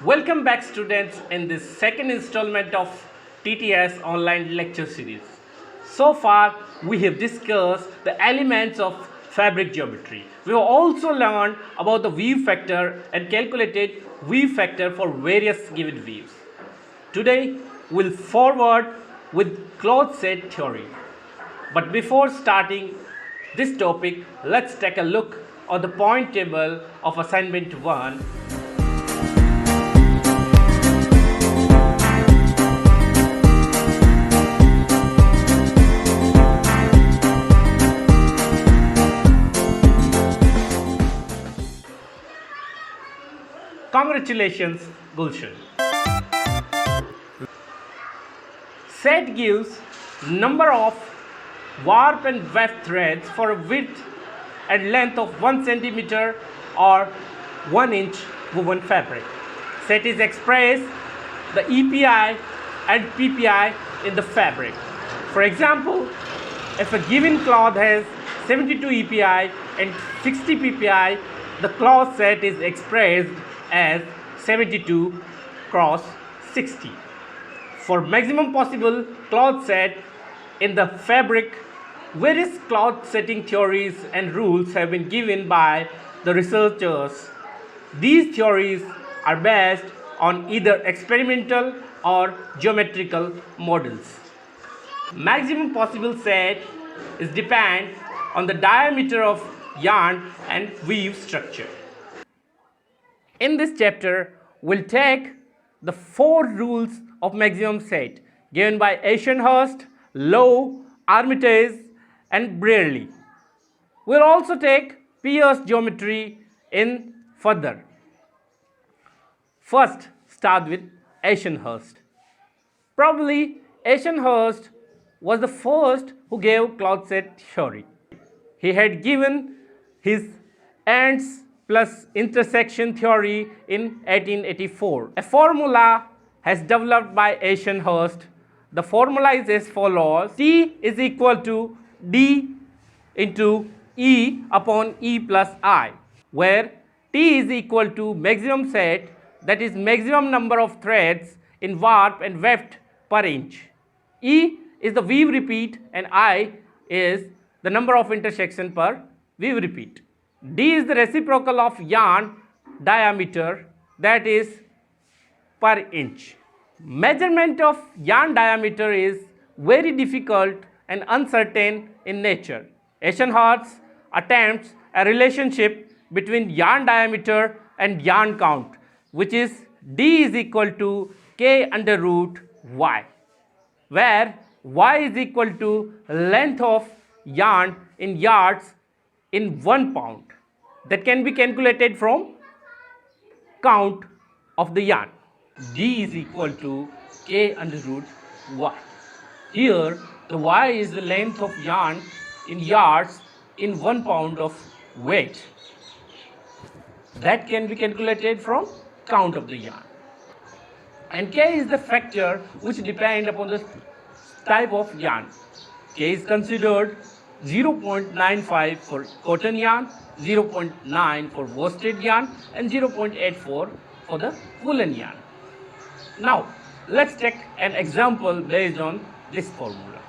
Welcome back, students, in this second installment of TTS online lecture series. So far, we have discussed the elements of fabric geometry. We have also learned about the weave factor and calculated weave factor for various given weaves. Today, we'll forward with cloth set theory. But before starting this topic, let's take a look at the point table of assignment 1. Congratulations, Gulshan. Set gives number of warp and weft threads for a width and length of 1 centimeter or 1 inch woven fabric. Set is expressed the EPI and PPI in the fabric. For example, if a given cloth has 72 EPI and 60 PPI, the cloth set is expressed as 72 cross 60. For maximum possible cloth set in the fabric, various cloth setting theories and rules have been given by the researchers. These theories are based on either experimental or geometrical models. Maximum possible set is depend on the diameter of yarn and weave structure. In this chapter, we'll take the 4 rules of maximum set given by Ashenhurst, Lowe, Armitage, and Brearley. We'll also take Pierce geometry in further. First, start with Ashenhurst. Probably Ashenhurst was the first who gave cloth set theory. He had given his ends plus intersection theory in 1884. A formula has developed by Ashenhurst. The formula is as follows: T is equal to D into E upon E plus I, where T is equal to maximum set, that is maximum number of threads in warp and weft per inch. E is the weave repeat and I is the number of intersection per weave repeat. D is the reciprocal of yarn diameter, that is per inch. Measurement of yarn diameter is very difficult and uncertain in nature. Ashenhurst attempts a relationship between yarn diameter and yarn count, which is D is equal to K under root Y, where Y is equal to length of yarn in yards in 1 pound. That can be calculated from count of the yarn. D is equal to K under root Y. Here the Y is the length of yarn in yards in 1 pound of weight. That can be calculated from count of the yarn. And K is the factor which depends upon the type of yarn. K is considered 0.95 for cotton yarn, 0.9 for worsted yarn, and 0.84 for the woolen yarn. Now, let's take an example based on this formula.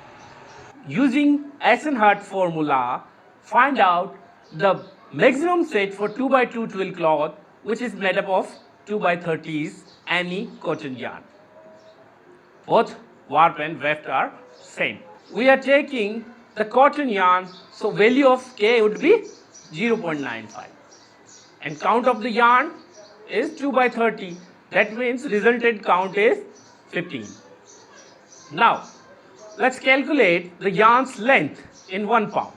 Using Ashenhurst formula, find out the maximum set for 2x2 twill cloth, which is made up of 2x30s any cotton yarn. Both warp and weft are same. We are taking the cotton yarn, so value of K would be 0.95 and count of the yarn is 2x30. That means resultant count is 15. Now let's calculate the yarn's length in 1 pound.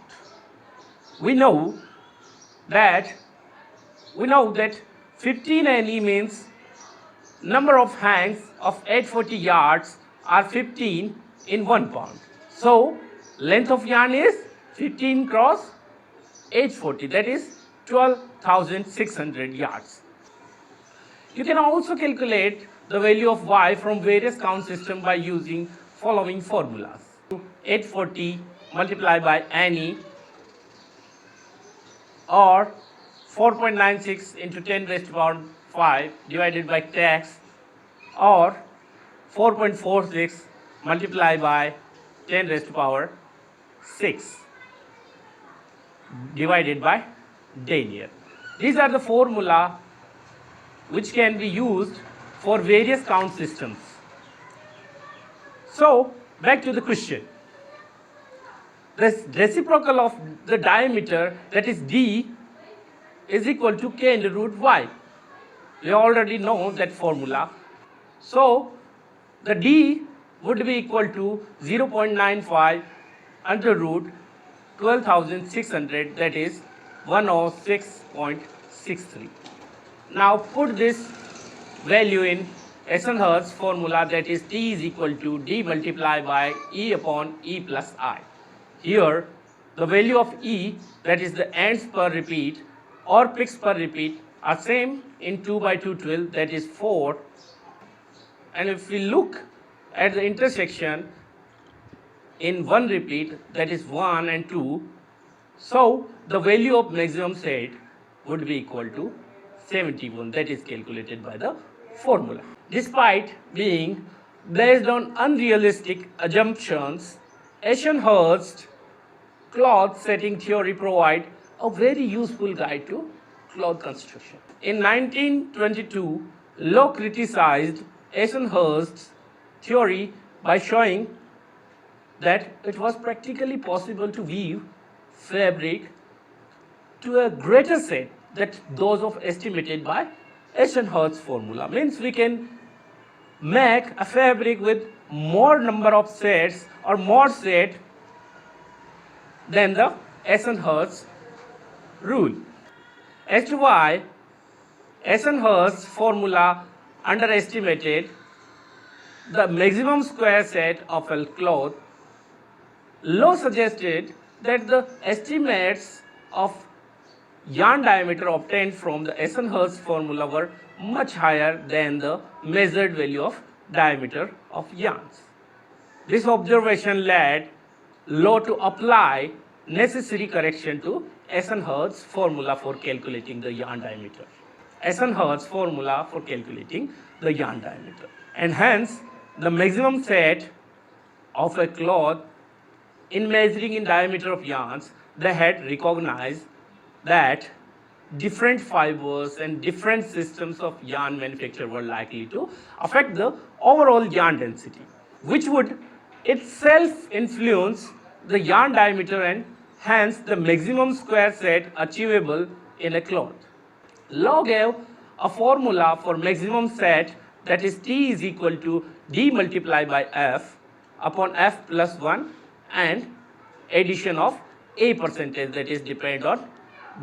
We know that 15 NE means number of hangs of 840 yards are 15 in 1 pound. So length of yarn is 15 cross 840, that is 12,600 yards. You can also calculate the value of Y from various count system by using following formulas. 840 multiplied by NE or 4.96 into 10 raised to power 5 divided by tax, or 4.46 multiplied by 10 raised to power 6 divided by denier. These are the formula which can be used for various count systems. So back to the question. The reciprocal of the diameter, that is d, is equal to k under root y. We already know that formula. So the d would be equal to 0.95 under root 12,600, that is 106.63. Now put this value in Eisenhower's formula, that is T is equal to D multiplied by E upon E plus I. Here the value of E, that is the ends per repeat or picks per repeat, are same in 2 by 2 12, that is 4. And if we look at the intersection in one repeat, that is 1 and 2, so the value of maximum set would be equal to 71, that is calculated by the formula. Despite being based on unrealistic assumptions, Eisenhurst cloth setting theory provide a very useful guide to cloth construction. In 1922, Lowe criticized Eisenhurst's theory by showing that it was practically possible to weave fabric to a greater set than those of estimated by Eisenhurst's formula. Means we can make a fabric with more number of sets or more set than the Eisenhurst rule. As to why Eisenhurst's formula underestimated the maximum square set of a cloth, Lowe suggested that the estimates of yarn diameter obtained from the Eisenhurst formula were much higher than the measured value of diameter of yarns. This observation led Lowe to apply necessary correction to Eisenhurst's formula for calculating the yarn diameter. Eisenhurst's formula for calculating the yarn diameter. And hence, the maximum set of a cloth in measuring in diameter of yarns, they had recognized that different fibers and different systems of yarn manufacture were likely to affect the overall yarn density, which would itself influence the yarn diameter and hence the maximum square set achievable in a cloth. Lowe gave a formula for maximum set, that is T is equal to D multiplied by F upon F plus 1 and addition of A percentage, that is depend on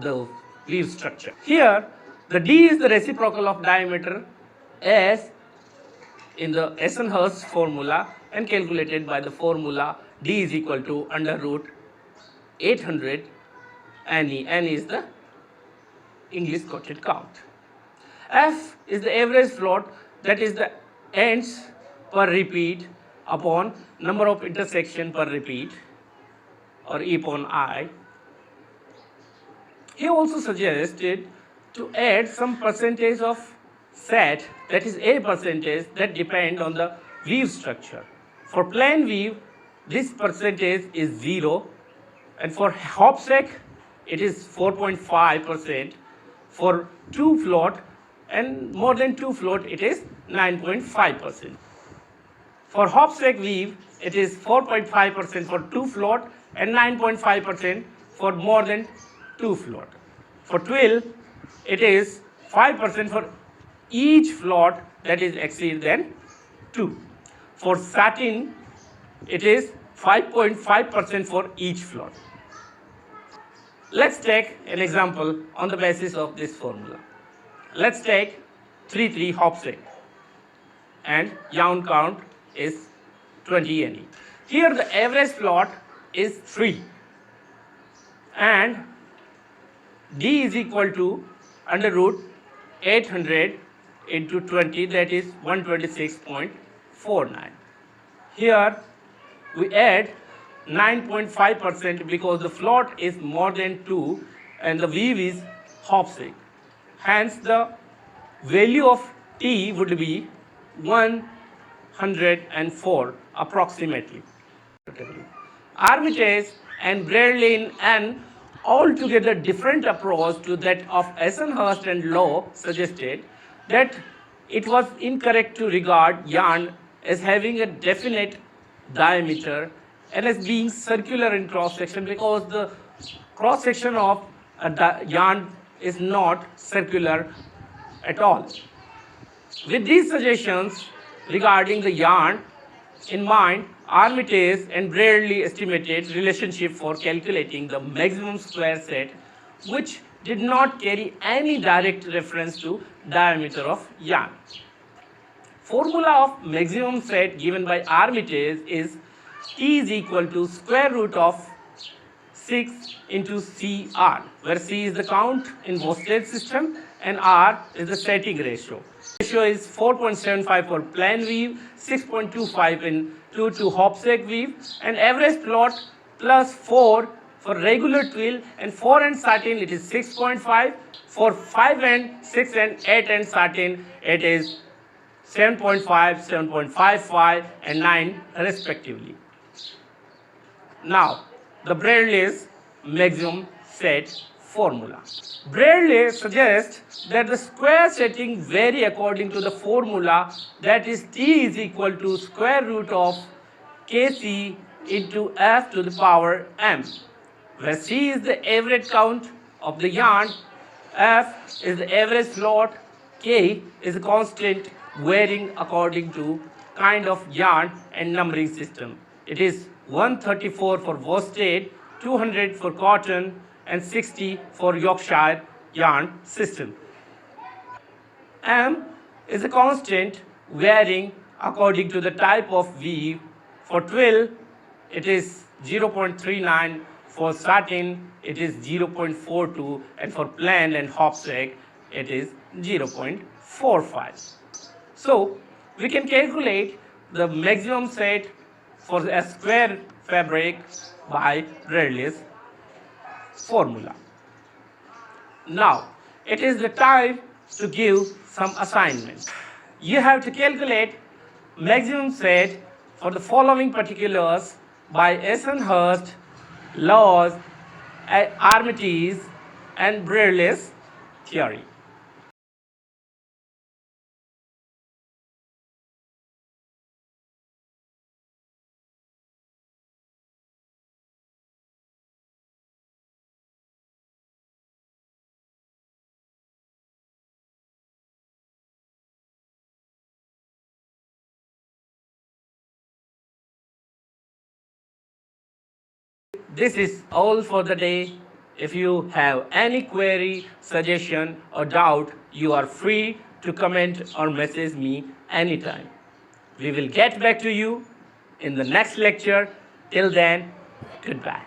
the weave structure. Here the D is the reciprocal of diameter as in the Eisenhurst formula and calculated by the formula D is equal to under root 800 NE. N is the English quoted count. F is the average float, that is the ends per repeat upon number of intersection per repeat, or E upon I. He also suggested to add some percentage of set, that is A percentage, that depend on the weave structure. For plain weave, this percentage is 0, and for Hopsack it is 4.5%. For 2 float and more than 2 float it is 9.5%. For Hopsack weave it is 4.5% for 2 float and 9.5% for more than 2 float. For twill it is 5% for each float that is exceed than 2. For satin it is 5.5% for each float. Let's take an example on the basis of this formula. Let's take 3 Hopsack and yarn count is 20 NE. Here the average float is 3 and D is equal to under root 800 into 20, that is 126.49. Here we add 9.5% because the float is more than 2 and the weave is Hopsek. Hence, the value of T would be 104 approximately. Armitage and Bradley in an altogether different approach to that of Essenhurst and Low suggested that it was incorrect to regard yarn as having a definite diameter and as being circular in cross section, because the cross section of a yarn is not circular at all. With these suggestions regarding the yarn in mind, Armitage and Bradley estimated relationship for calculating the maximum square set, which did not carry any direct reference to diameter of yarn. Formula of maximum set given by Armitage is T is equal to square root of 6 into CR, where C is the count in Vostead system and R is the setting ratio. Ratio is 4.75 for plain weave, 6.25 in 2 Hopsek weave, and average plot plus 4 for regular twill, and 4 and satin it is 6.5, for 5 and 6 and 8 and satin it is 7.5, 7.55 and 9 respectively. Now, the Bradley's maximum set formula. Bradley suggests that the square setting vary according to the formula, that is T is equal to square root of Kc into F to the power m, where C is the average count of the yarn, F is the average slot, K is a constant varying according to kind of yarn and numbering system. It is 134 for worsted, 200 for cotton, and 60 for Yorkshire yarn system. M is a constant varying according to the type of weave. For twill, it is 0.39, for satin, it is 0.42, and for plain and Hopsek, it is 0.45. So, we can calculate the maximum set for a square fabric by Bradley's formula. Now, it is the time to give some assignments. You have to calculate maximum set for the following particulars by Essenhurst, Laws, Armitage, and Bradley's theory. This is all for the day. If you have any query, suggestion, or doubt, you are free to comment or message me anytime. We will get back to you in the next lecture. Till then, goodbye.